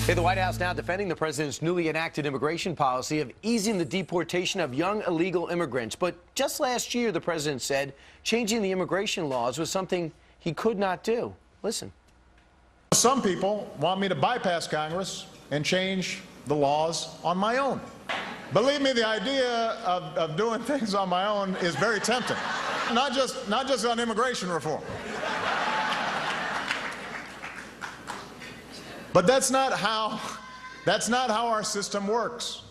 Hey, the White House now defending the president's newly enacted immigration policy of easing the deportation of young illegal immigrants. But just last year, the president said changing the immigration laws was something he could not do. Listen. Some people want me to bypass Congress and change the laws on my own. Believe me, the idea of doing things on my own is very tempting. Not just on immigration reform. But that's not how our system works.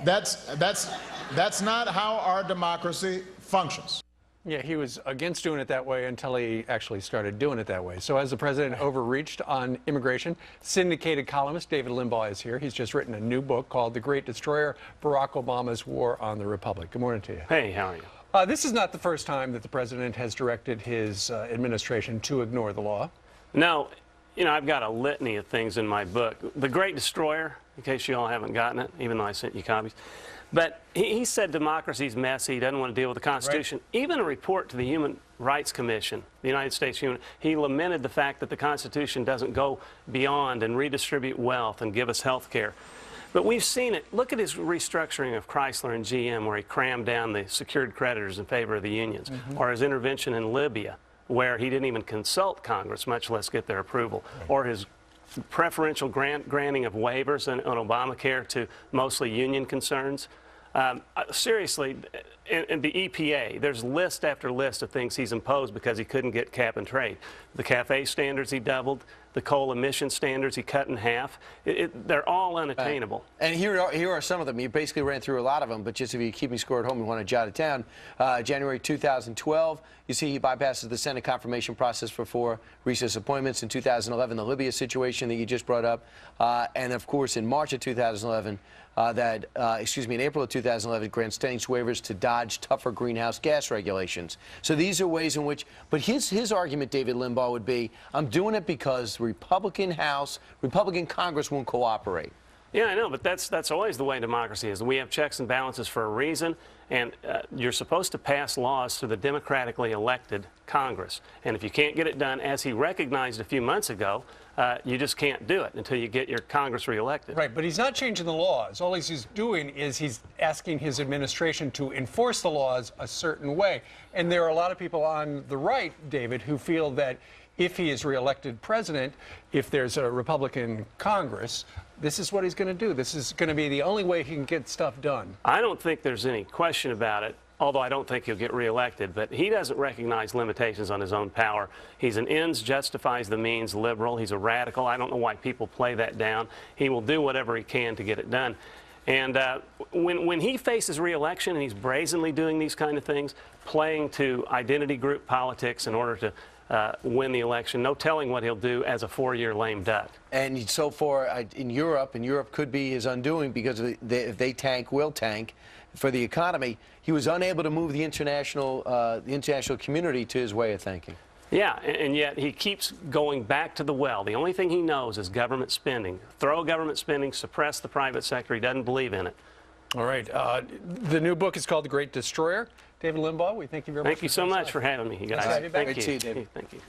That's not how our democracy functions. Yeah, he was against doing it that way until he actually started doing it that way. So as the president overreached on immigration, syndicated columnist David Limbaugh is here. He's just written a new book called The Great Destroyer, Barack Obama's War on the Republic. Good morning to you. Hey, how are you? This is not the first time that the president has directed his administration to ignore the law. No, you know, I've got a litany of things in my book. The Great Destroyer, in case you all haven't gotten it, even though I sent you copies. But he said democracy's messy, he doesn't want to deal with the Constitution. Right. Even a report to the Human Rights Commission, the United States he lamented the fact that the Constitution doesn't go beyond and redistribute wealth and give us health care. But we've seen it. Look at his restructuring of Chrysler and GM, where he crammed down the secured creditors in favor of the unions, or his intervention in Libya, where he didn't even consult Congress, much less get their approval, or his preferential granting of waivers on Obamacare to mostly union concerns. Seriously, in the EPA, there's list after list of things he's imposed because he couldn't get cap and trade. The CAFE standards he doubled, the coal emission standards he cut in half. They're all unattainable. And here are some of them. You basically ran through a lot of them, but just if you keep me score at home, you want to jot it down. January 2012, you see he bypasses the Senate confirmation process for 4 recess appointments. In 2011, the Libya situation that you just brought up. And, of course, in March of 2011, in April of 2011, grants thanks waivers to dodge tougher greenhouse gas regulations. So these are ways in which, but his argument, David Limbaugh, would be, I'm doing it because the Republican House, Republican Congress won't cooperate. Yeah, I know, but that's always the way democracy is. We have checks and balances for a reason, and you're supposed to pass laws through the democratically elected Congress. And if you can't get it done, as he recognized a few months ago, you just can't do it until you get your Congress reelected. Right, but he's not changing the laws. All he's doing is he's asking his administration to enforce the laws a certain way. And there are a lot of people on the right, David, who feel that if he is reelected president, if there's a Republican Congress, this is what he's going to do. This is going to be the only way he can get stuff done. I don't think there's any question about it, although I don't think he'll get reelected. But he doesn't recognize limitations on his own power. He's an ends justifies the means liberal. He's a radical. I don't know why people play that down. He will do whatever he can to get it done. And when he faces reelection and he's brazenly doing these kind of things, playing to identity group politics in order to win the election, no telling what he'll do as a 4-year lame duck. And so far in Europe could be his undoing because if they tank, will tank for the economy. He was unable to move the international community to his way of thinking. Yeah, and yet he keeps going back to the well. The only thing he knows is government spending. Throw government spending, suppress the private sector. He doesn't believe in it. All right. The new book is called The Great Destroyer. David Limbaugh, we thank you very much. Thank you so much for having me, you guys. Thank you. Thank you.